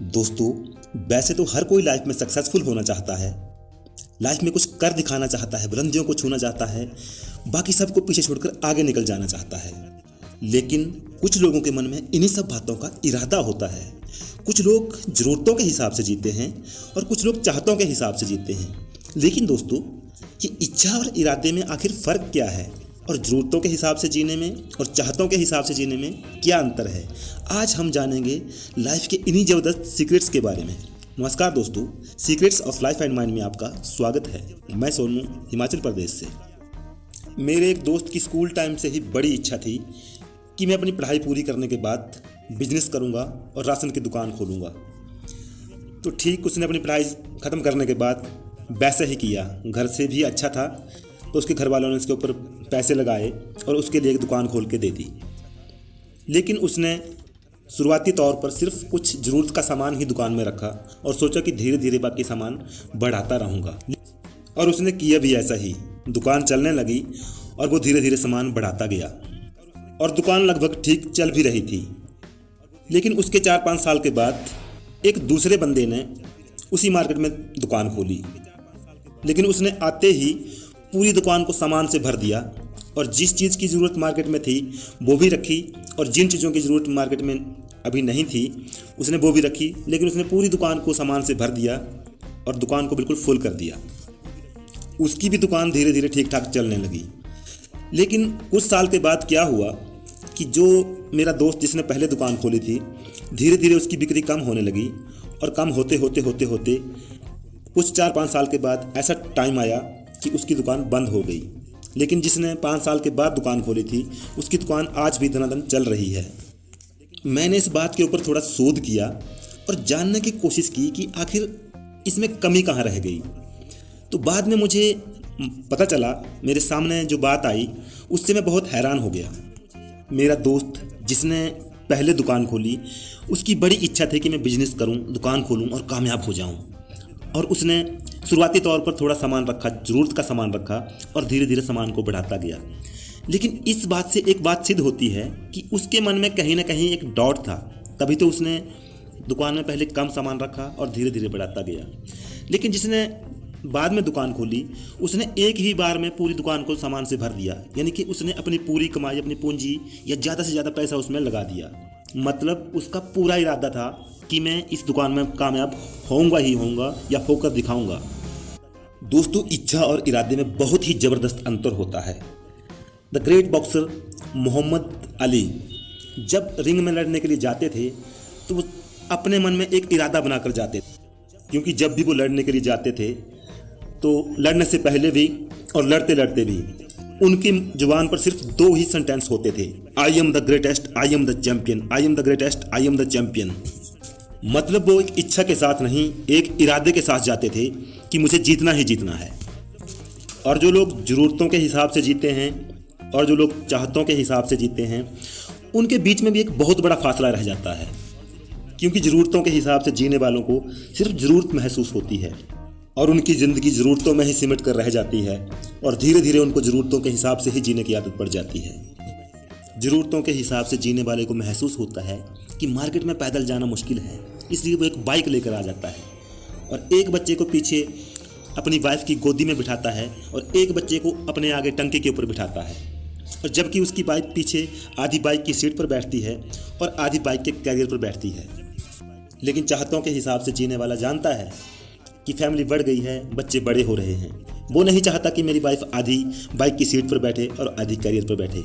दोस्तों, वैसे तो हर कोई लाइफ में सक्सेसफुल होना चाहता है। लाइफ में कुछ कर दिखाना चाहता है, बुलंदियों को छूना चाहता है, बाकी सबको पीछे छोड़कर आगे निकल जाना चाहता है। लेकिन कुछ लोगों के मन में इन्हीं सब बातों का इरादा होता है। कुछ लोग ज़रूरतों के हिसाब से जीते हैं और कुछ लोग चाहतों के हिसाब से जीते हैं। लेकिन दोस्तों, ये इच्छा और इरादे में आखिर फ़र्क क्या है और ज़रूरतों के हिसाब से जीने में और चाहतों के हिसाब से जीने में क्या अंतर है? आज हम जानेंगे लाइफ के इन्हीं ज़बरदस्त सीक्रेट्स के बारे में। नमस्कार दोस्तों, secrets of life and mind में आपका स्वागत है। मैं सोनू, हिमाचल प्रदेश से। मेरे एक दोस्त की स्कूल टाइम से ही बड़ी इच्छा थी कि मैं अपनी पढ़ाई पूरी करने के बाद बिजनेस करूंगा और राशन की दुकान खोलूंगा। तो ठीक उसने अपनी पढ़ाई ख़त्म करने के बाद वैसे ही किया। घर से भी अच्छा था तो उसके घर वालों ने उसके ऊपर पैसे लगाए और उसके लिए एक दुकान खोल के दे दी। लेकिन उसने शुरुआती तौर पर सिर्फ कुछ ज़रूरत का सामान ही दुकान में रखा और सोचा कि धीरे धीरे बाकी सामान बढ़ाता रहूँगा। और उसने किया भी ऐसा ही। दुकान चलने लगी और वो धीरे धीरे सामान बढ़ाता गया और दुकान लगभग ठीक चल भी रही थी। लेकिन उसके 4-5 साल के बाद एक दूसरे बंदे ने उसी मार्केट में दुकान खोली। लेकिन उसने आते ही पूरी दुकान को सामान से भर दिया और जिस चीज़ की ज़रूरत मार्केट में थी वो भी रखी और जिन चीज़ों की ज़रूरत मार्केट में अभी नहीं थी उसने वो भी रखी। लेकिन उसने पूरी दुकान को सामान से भर दिया और दुकान को बिल्कुल फुल कर दिया। उसकी भी दुकान धीरे धीरे ठीक ठाक चलने लगी। लेकिन कुछ साल के बाद क्या हुआ कि जो मेरा दोस्त जिसने पहले दुकान खोली थी, धीरे धीरे उसकी बिक्री कम होने लगी और कम होते होते होते होते कुछ 4-5 साल के बाद ऐसा टाइम आया कि उसकी दुकान बंद हो गई। लेकिन जिसने 5 साल के बाद दुकान खोली थी उसकी दुकान आज भी धनाधन चल रही है। मैंने इस बात के ऊपर थोड़ा शोध किया और जानने की कोशिश की कि आखिर इसमें कमी कहाँ रह गई। तो बाद में मुझे पता चला, मेरे सामने जो बात आई उससे मैं बहुत हैरान हो गया। मेरा दोस्त जिसने पहले दुकान खोली, उसकी बड़ी इच्छा थी कि मैं बिजनेस करूं, दुकान खोलूं और कामयाब हो जाऊं। और उसने शुरुआती तौर पर थोड़ा सामान रखा, ज़रूरत का सामान रखा और धीरे धीरे सामान को बढ़ाता गया। लेकिन इस बात से एक बात सिद्ध होती है कि उसके मन में कहीं ना कहीं एक डाउट था। तभी तो उसने दुकान में पहले कम सामान रखा और धीरे धीरे बढ़ाता गया। लेकिन जिसने बाद में दुकान खोली उसने एक ही बार में पूरी दुकान को सामान से भर दिया। यानी कि उसने अपनी पूरी कमाई, अपनी पूंजी या ज़्यादा से ज़्यादा पैसा उसमें लगा दिया। मतलब उसका पूरा इरादा था कि मैं इस दुकान में कामयाब होऊंगा ही होऊंगा या होकर दिखाऊंगा। दोस्तों, इच्छा और इरादे में बहुत ही ज़बरदस्त अंतर होता है। The great boxer Muhammad Ali जब रिंग में लड़ने के लिए जाते थे तो वो अपने मन में एक इरादा बनाकर जाते थे। क्योंकि जब भी वो लड़ने के लिए जाते थे तो लड़ने से पहले भी और लड़ते लड़ते भी उनकी जुबान पर सिर्फ 2 ही सेंटेंस होते थे, I am the greatest, I am the champion, I am the greatest, I am the champion. मतलब वो एक इच्छा के साथ नहीं, एक इरादे के साथ जाते थे कि मुझे जीतना ही जीतना है। और जो लोग ज़रूरतों के हिसाब से जीते हैं और जो लोग चाहतों के हिसाब से जीते हैं, उनके बीच में भी एक बहुत बड़ा फासला रह जाता है। क्योंकि ज़रूरतों के हिसाब से जीने वालों को सिर्फ ज़रूरत महसूस होती है और उनकी ज़िंदगी ज़रूरतों में ही सिमट कर रह जाती है और धीरे धीरे उनको ज़रूरतों के हिसाब से ही जीने की आदत पड़ जाती है। ज़रूरतों के हिसाब से जीने वाले को महसूस होता है कि मार्केट में पैदल जाना मुश्किल है, इसलिए वो एक बाइक लेकर आ जाता है और एक बच्चे को पीछे अपनी वाइफ की गोदी में बिठाता है और एक बच्चे को अपने आगे टंकी के ऊपर बिठाता है। और जबकि उसकी बाइक पीछे आधी बाइक की सीट पर बैठती है और आधी बाइक के कैरियर पर बैठती है। लेकिन चाहतों के हिसाब से जीने वाला जानता है कि फैमिली बढ़ गई है, बच्चे बड़े हो रहे हैं। वो नहीं चाहता कि मेरी वाइफ आधी बाइक की सीट पर बैठे और आधी कैरियर पर बैठे।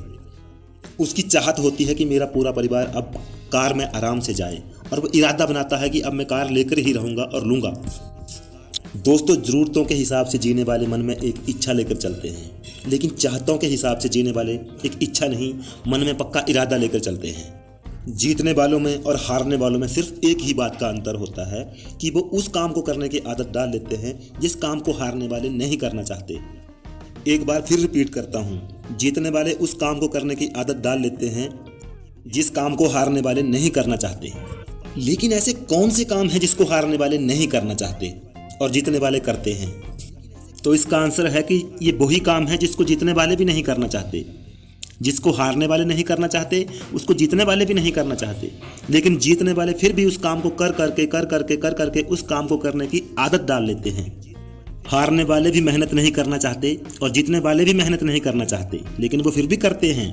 उसकी चाहत होती है कि मेरा पूरा परिवार अब कार में आराम से जाए और वो इरादा बनाता है कि अब मैं कार लेकर ही रहूँगा और लूँगा। दोस्तों, ज़रूरतों के हिसाब से जीने वाले मन में एक इच्छा लेकर चलते हैं, लेकिन चाहतों के हिसाब से जीने वाले एक इच्छा नहीं, मन में पक्का इरादा लेकर चलते हैं। जीतने वालों में और हारने वालों में सिर्फ एक ही बात का अंतर होता है कि वो उस काम को करने की आदत डाल लेते हैं जिस काम को हारने वाले नहीं करना चाहते। एक बार फिर रिपीट करता हूँ, जीतने वाले उस काम को करने की आदत डाल लेते हैं जिस काम को हारने वाले नहीं करना चाहते। लेकिन ऐसे कौन से काम हैं जिसको हारने वाले नहीं करना चाहते और जीतने वाले करते हैं? तो इसका आंसर है कि ये वही काम है जिसको जीतने वाले भी नहीं करना चाहते। जिसको हारने वाले नहीं करना चाहते उसको जीतने वाले भी नहीं करना चाहते, लेकिन जीतने वाले फिर भी उस काम को कर करके उस काम को करने की आदत डाल लेते हैं। हारने वाले भी मेहनत नहीं करना चाहते और जीतने वाले भी मेहनत नहीं करना चाहते, लेकिन वो फिर भी करते हैं।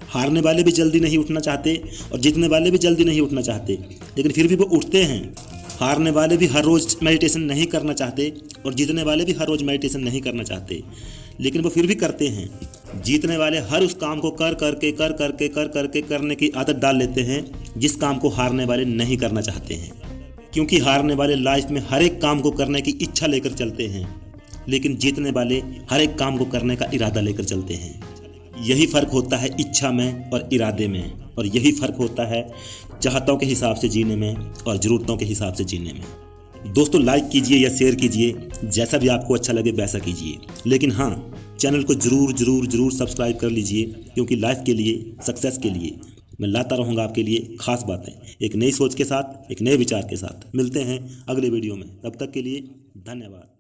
हारने वाले भी जल्दी नहीं उठना चाहते और जीतने वाले भी जल्दी नहीं उठना चाहते, लेकिन फिर भी वो उठते हैं। हारने वाले भी हर रोज़ मेडिटेशन नहीं करना चाहते और जीतने वाले भी हर रोज़ मेडिटेशन नहीं करना चाहते, लेकिन वो फिर भी करते हैं। जीतने वाले हर उस काम को कर करके करने की आदत डाल लेते हैं जिस काम को हारने वाले नहीं करना चाहते हैं, क्योंकि हारने वाले लाइफ में हर एक काम को करने की इच्छा लेकर चलते हैं, लेकिन जीतने वाले हर एक काम को करने का इरादा लेकर चलते हैं। यही फ़र्क होता है इच्छा में और इरादे में, और यही फ़र्क होता है चाहतों के हिसाब से जीने में और ज़रूरतों के हिसाब से जीने में। दोस्तों, लाइक कीजिए या शेयर कीजिए, जैसा भी आपको अच्छा लगे वैसा कीजिए, लेकिन हाँ, चैनल को ज़रूर सब्सक्राइब कर लीजिए, क्योंकि लाइफ के लिए, सक्सेस के लिए मैं लाता रहूँगा आपके लिए खास बातें, एक नई सोच के साथ, एक नए विचार के साथ। मिलते हैं अगले वीडियो में, तब तक के लिए धन्यवाद।